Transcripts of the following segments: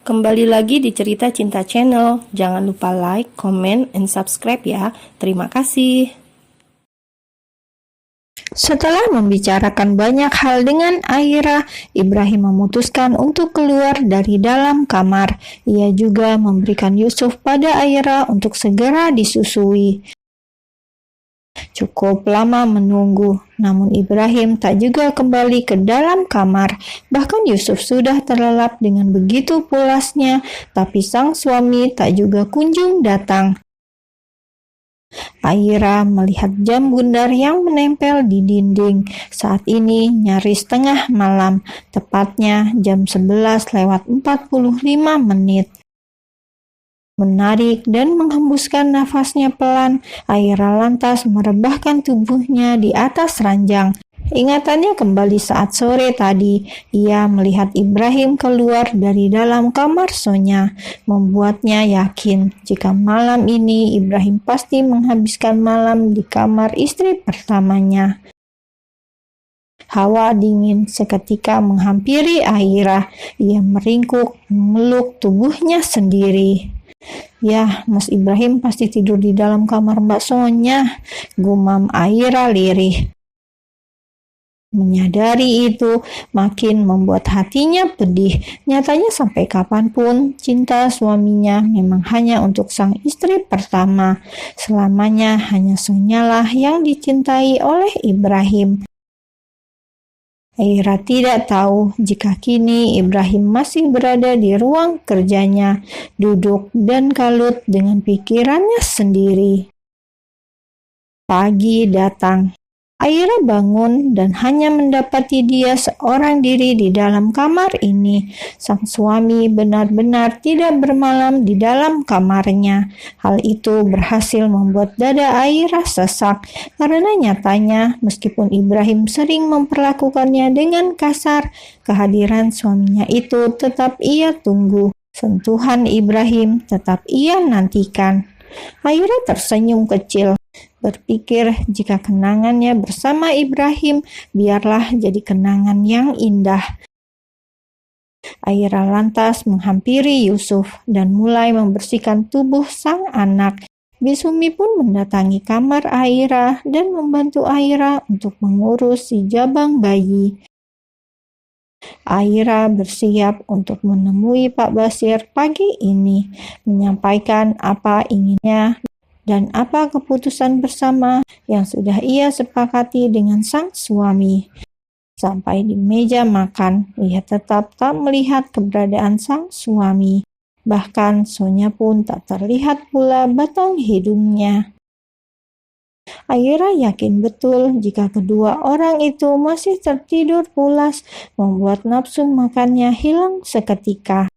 Kembali lagi di Cerita Cinta Channel. Jangan lupa like, comment, and subscribe ya. Terima kasih. Setelah membicarakan banyak hal dengan Aira, Ibrahim memutuskan untuk keluar dari dalam kamar. Ia juga memberikan Yusuf pada Aira untuk segera disusui. Cukup lama menunggu, namun Ibrahim tak juga kembali ke dalam kamar. Bahkan Yusuf sudah terlelap dengan begitu pulasnya, tapi sang suami tak juga kunjung datang. Aira melihat jam bundar yang menempel di dinding. Saat ini nyaris tengah malam, tepatnya jam 11:45. Menarik dan menghembuskan nafasnya pelan, Aira lantas merebahkan tubuhnya di atas ranjang. Ingatannya kembali saat sore tadi, ia melihat Ibrahim keluar dari dalam kamar Sonya, membuatnya yakin jika malam ini Ibrahim pasti menghabiskan malam di kamar istri pertamanya. Hawa dingin seketika menghampiri Aira. Ia meringkuk, memeluk tubuhnya sendiri. "Ya, Mas Ibrahim pasti tidur di dalam kamar Mbak Sonya," gumam Aira lirih. Menyadari itu makin membuat hatinya pedih. Nyatanya sampai kapanpun cinta suaminya memang hanya untuk sang istri pertama. Selamanya hanya Sonyalah yang dicintai oleh Ibrahim. Aira tidak tahu jika kini Ibrahim masih berada di ruang kerjanya, duduk dan kalut dengan pikirannya sendiri. Pagi datang. Aira bangun dan hanya mendapati dia seorang diri di dalam kamar ini. Sang suami benar-benar tidak bermalam di dalam kamarnya. Hal itu berhasil membuat dada Aira sesak, karena nyatanya meskipun Ibrahim sering memperlakukannya dengan kasar, kehadiran suaminya itu tetap ia tunggu. Sentuhan Ibrahim tetap ia nantikan. Aira tersenyum kecil, berpikir jika kenangannya bersama Ibrahim biarlah jadi kenangan yang indah. Aira lantas menghampiri Yusuf dan mulai membersihkan tubuh sang anak. Bisumi pun mendatangi kamar Aira dan membantu Aira untuk mengurus si jabang bayi. Aira bersiap untuk menemui Pak Basir pagi ini, menyampaikan apa inginnya dan apa keputusan bersama yang sudah ia sepakati dengan sang suami. Sampai di meja makan, ia tetap tak melihat keberadaan sang suami. Bahkan Sonya pun tak terlihat pula batang hidungnya. Aira yakin betul jika kedua orang itu masih tertidur pulas, membuat nafsu makannya hilang seketika.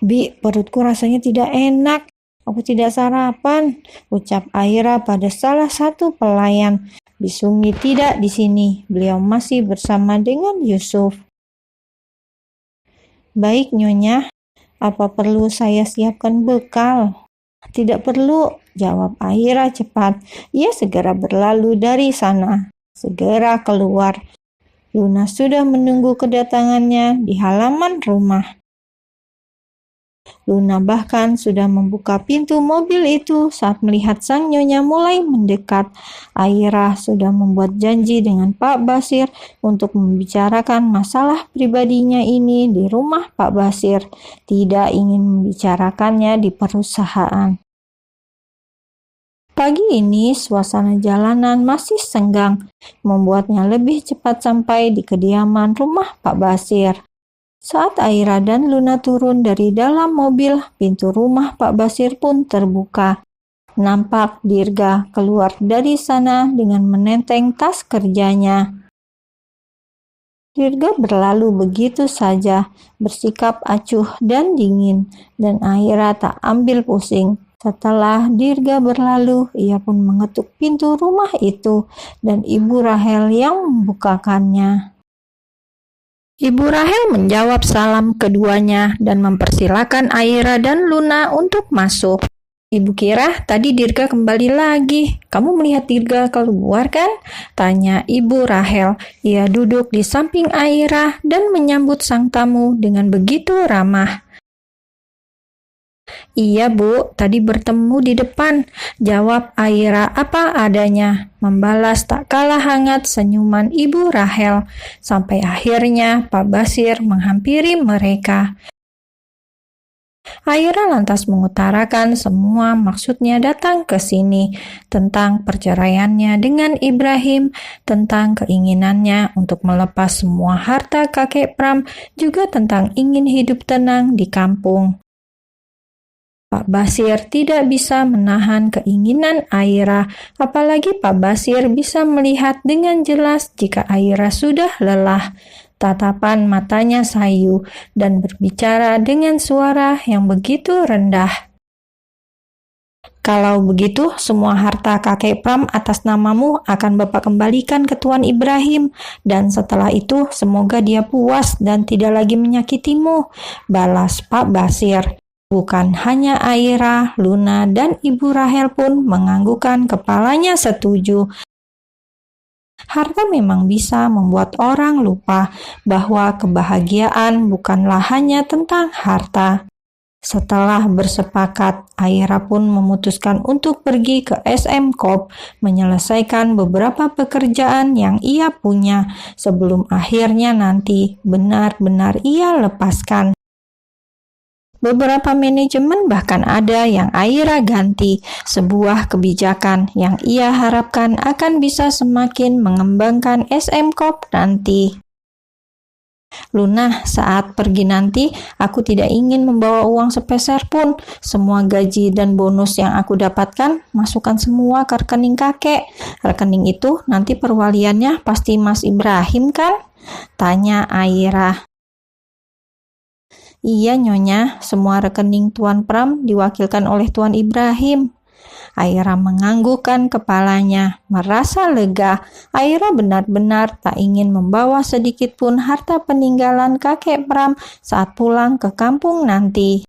"Bi, perutku rasanya tidak enak. Aku tidak sarapan," ucap Aira pada salah satu pelayan. "Bisumi tidak di sini. Beliau masih bersama dengan Yusuf." "Baik, Nyonya. Apa perlu saya siapkan bekal?" "Tidak perlu," jawab Aira cepat. Ia segera berlalu dari sana, segera keluar. Luna sudah menunggu kedatangannya di halaman rumah. Luna bahkan sudah membuka pintu mobil itu saat melihat sang nyonya mulai mendekat. Aira sudah membuat janji dengan Pak Basir untuk membicarakan masalah pribadinya ini di rumah Pak Basir. Tidak ingin membicarakannya di perusahaan. Pagi ini suasana jalanan masih senggang, membuatnya lebih cepat sampai di kediaman rumah Pak Basir. Saat Aira dan Luna turun dari dalam mobil, pintu rumah Pak Basir pun terbuka. Nampak Dirga keluar dari sana dengan menenteng tas kerjanya. Dirga berlalu begitu saja, bersikap acuh dan dingin, dan Aira tak ambil pusing. Setelah Dirga berlalu, ia pun mengetuk pintu rumah itu, dan Ibu Rahel yang membukakannya. Ibu Rahel menjawab salam keduanya dan mempersilakan Aira dan Luna untuk masuk. "Ibu kira tadi Dirga kembali lagi. Kamu melihat Dirga keluar kan?" tanya Ibu Rahel. Ia duduk di samping Aira dan menyambut sang tamu dengan begitu ramah. Iya, Bu, tadi bertemu di depan. Jawab Aira apa adanya. Membalas tak kalah hangat senyuman Ibu Rahel. Sampai akhirnya Pak Basir menghampiri mereka. Aira lantas mengutarakan semua maksudnya datang ke sini, tentang perceraiannya dengan Ibrahim, tentang keinginannya untuk melepas semua harta kakek Pram, juga tentang ingin hidup tenang di kampung. Pak Basir tidak bisa menahan keinginan Aira, apalagi Pak Basir bisa melihat dengan jelas jika Aira sudah lelah. Tatapan matanya sayu dan berbicara dengan suara yang begitu rendah. Kalau begitu, semua harta kakek Pram atas namamu akan Bapak kembalikan ke Tuan Ibrahim, dan setelah itu semoga dia puas dan tidak lagi menyakitimu, balas Pak Basir. Bukan hanya Aira, Luna, dan Ibu Rahel pun menganggukkan kepalanya setuju. Harta memang bisa membuat orang lupa bahwa kebahagiaan bukanlah hanya tentang harta. Setelah bersepakat, Aira pun memutuskan untuk pergi ke SM Corp menyelesaikan beberapa pekerjaan yang ia punya sebelum akhirnya nanti benar-benar ia lepaskan. Beberapa manajemen bahkan ada yang Aira ganti, sebuah kebijakan yang ia harapkan akan bisa semakin mengembangkan SM Corp nanti. Luna, saat pergi nanti, aku tidak ingin membawa uang sepeser pun. Semua gaji dan bonus yang aku dapatkan, masukkan semua ke rekening kakek. Rekening itu nanti perwaliannya pasti Mas Ibrahim kan? Tanya Aira. Iya, Nyonya, semua rekening Tuan Pram diwakilkan oleh Tuan Ibrahim. Aira menganggukkan kepalanya, merasa lega. Aira benar-benar tak ingin membawa sedikit pun harta peninggalan kakek Pram saat pulang ke kampung nanti.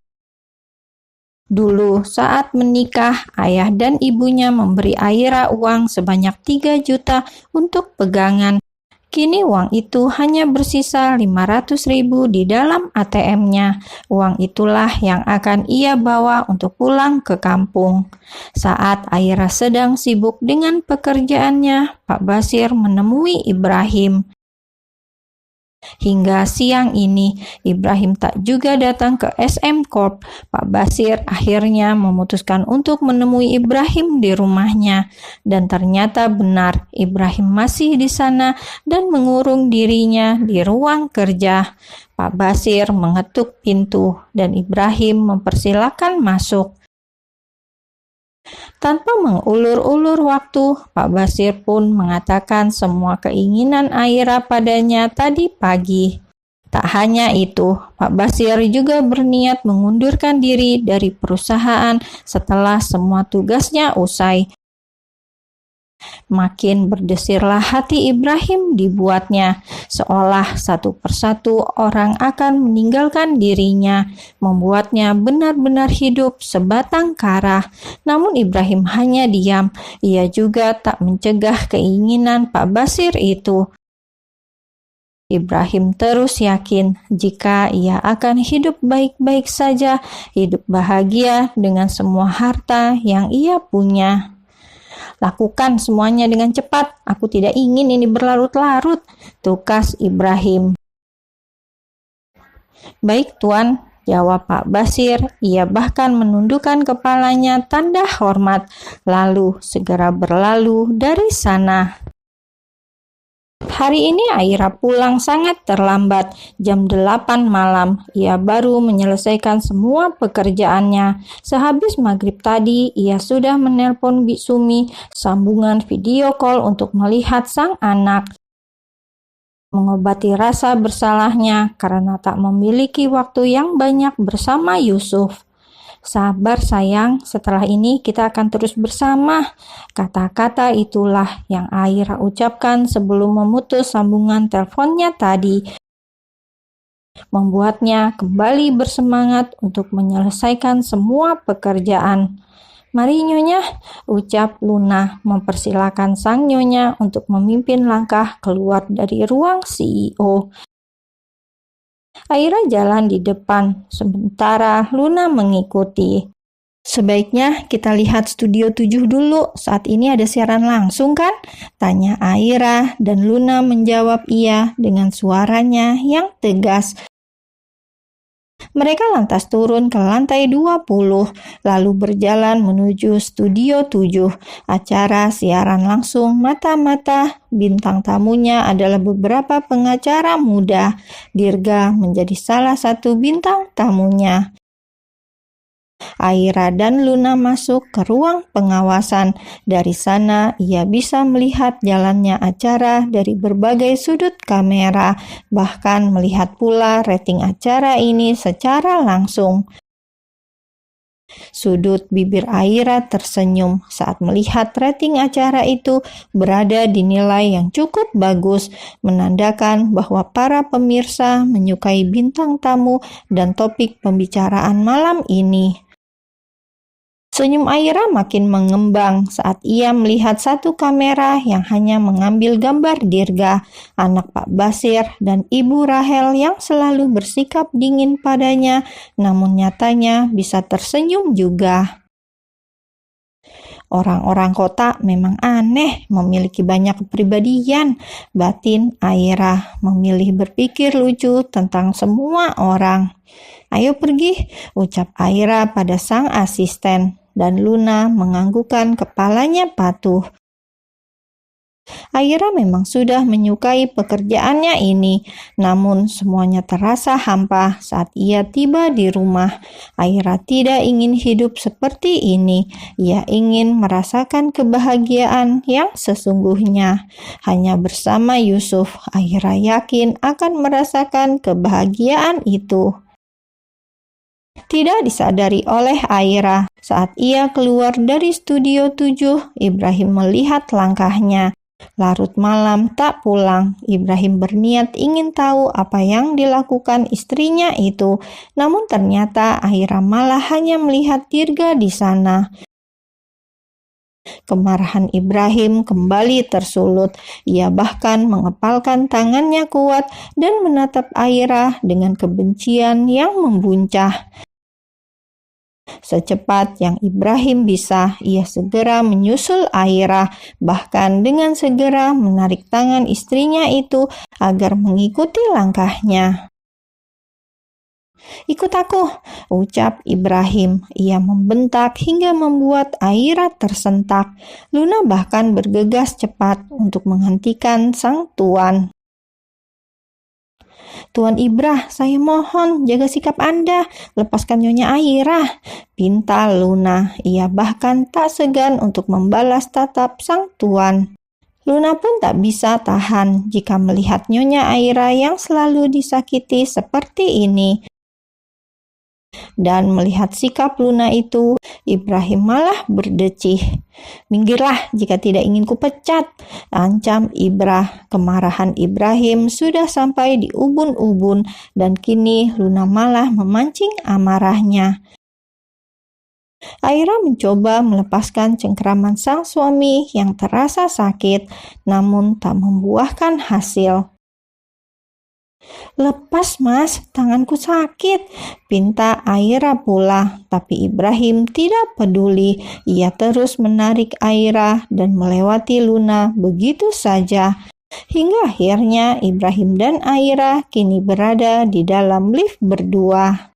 Dulu saat menikah, ayah dan ibunya memberi Aira uang sebanyak 3 juta untuk pegangan. Kini uang itu hanya bersisa 500.000 di dalam ATM-nya. Uang itulah yang akan ia bawa untuk pulang ke kampung. Saat Aira sedang sibuk dengan pekerjaannya, Pak Basir menemui Ibrahim. Hingga siang ini, Ibrahim tak juga datang ke SM Corp. Pak Basir akhirnya memutuskan untuk menemui Ibrahim di rumahnya. Dan ternyata benar, Ibrahim masih di sana dan mengurung dirinya di ruang kerja. Pak Basir mengetuk pintu dan Ibrahim mempersilakan masuk. Tanpa mengulur-ulur waktu, Pak Basir pun mengatakan semua keinginan Aira padanya tadi pagi. Tak hanya itu, Pak Basir juga berniat mengundurkan diri dari perusahaan setelah semua tugasnya usai. Makin berdesirlah hati Ibrahim dibuatnya, seolah satu persatu orang akan meninggalkan dirinya, membuatnya benar-benar hidup sebatang kara. Namun Ibrahim hanya diam, ia juga tak mencegah keinginan Pak Basir itu. Ibrahim terus yakin jika ia akan hidup baik-baik saja, hidup bahagia dengan semua harta yang ia punya. Lakukan semuanya dengan cepat, aku tidak ingin ini berlarut-larut, tukas Ibrahim. Baik Tuan, jawab Pak Basir. Ia bahkan menundukkan kepalanya tanda hormat, lalu segera berlalu dari sana. Hari ini Aira pulang sangat terlambat, jam 8 malam. Ia baru menyelesaikan semua pekerjaannya. Sehabis maghrib tadi, ia sudah menelpon Bisumi sambungan video call untuk melihat sang anak. Mengobati rasa bersalahnya karena tak memiliki waktu yang banyak bersama Yusuf. Sabar sayang, setelah ini kita akan terus bersama. Kata-kata itulah yang Aira ucapkan sebelum memutus sambungan teleponnya tadi. Membuatnya kembali bersemangat untuk menyelesaikan semua pekerjaan. Mari Nyonya, ucap Luna mempersilakan sang Nyonya untuk memimpin langkah keluar dari ruang CEO. Aira jalan di depan, sementara Luna mengikuti. Sebaiknya kita lihat Studio 7 dulu. Saat ini ada siaran langsung kan? Tanya Aira dan Luna menjawab iya dengan suaranya yang tegas. Mereka lantas turun ke lantai 20, lalu berjalan menuju Studio 7. Acara siaran langsung mata-mata. Bintang tamunya adalah beberapa pengacara muda. Dirga menjadi salah satu bintang tamunya. Aira dan Luna masuk ke ruang pengawasan. Dari sana, ia bisa melihat jalannya acara dari berbagai sudut kamera, bahkan melihat pula rating acara ini secara langsung. Sudut bibir Aira tersenyum saat melihat rating acara itu berada di nilai yang cukup bagus, menandakan bahwa para pemirsa menyukai bintang tamu dan topik pembicaraan malam ini. Senyum Aira makin mengembang saat ia melihat satu kamera yang hanya mengambil gambar Dirga, anak Pak Basir, dan Ibu Rahel yang selalu bersikap dingin padanya, namun nyatanya bisa tersenyum juga. Orang-orang kota memang aneh, memiliki banyak kepribadian. Batin Aira memilih berpikir lucu tentang semua orang. "Ayo pergi," ucap Aira pada sang asisten. Dan Luna menganggukkan kepalanya patuh. Aira memang sudah menyukai pekerjaannya ini, namun semuanya terasa hampa saat ia tiba di rumah. Aira tidak ingin hidup seperti ini. Ia ingin merasakan kebahagiaan yang sesungguhnya. Hanya bersama Yusuf, Aira yakin akan merasakan kebahagiaan itu. Tidak disadari oleh Aira, saat ia keluar dari Studio 7, Ibrahim melihat langkahnya. Larut malam tak pulang, Ibrahim berniat ingin tahu apa yang dilakukan istrinya itu, namun ternyata Aira malah hanya melihat Dirga di sana. Kemarahan Ibrahim kembali tersulut. Ia bahkan mengepalkan tangannya kuat dan menatap Aira dengan kebencian yang membuncah. Secepat yang Ibrahim bisa, ia segera menyusul Aira, bahkan dengan segera menarik tangan istrinya itu agar mengikuti langkahnya. "Ikut aku," ucap Ibrahim. Ia membentak hingga membuat Aira tersentak. Luna bahkan bergegas cepat untuk menghentikan sang tuan. "Tuan Ibrah, saya mohon jaga sikap Anda, lepaskan Nyonya Aira," pinta Luna. Ia bahkan tak segan untuk membalas tatap sang tuan. Luna pun tak bisa tahan jika melihat Nyonya Aira yang selalu disakiti seperti ini. Dan melihat sikap Luna itu, Ibrahim malah berdecih. "Minggirlah jika tidak ingin kupecat," ancam Ibrah. Kemarahan Ibrahim sudah sampai di ubun-ubun dan kini Luna malah memancing amarahnya. Aira mencoba melepaskan cengkeraman sang suami yang terasa sakit, namun tak membuahkan hasil. "Lepas mas, tanganku sakit," pinta Aira pula. Tapi Ibrahim tidak peduli. Ia terus menarik Aira dan melewati Luna begitu saja. Hingga akhirnya Ibrahim dan Aira kini berada di dalam lift berdua.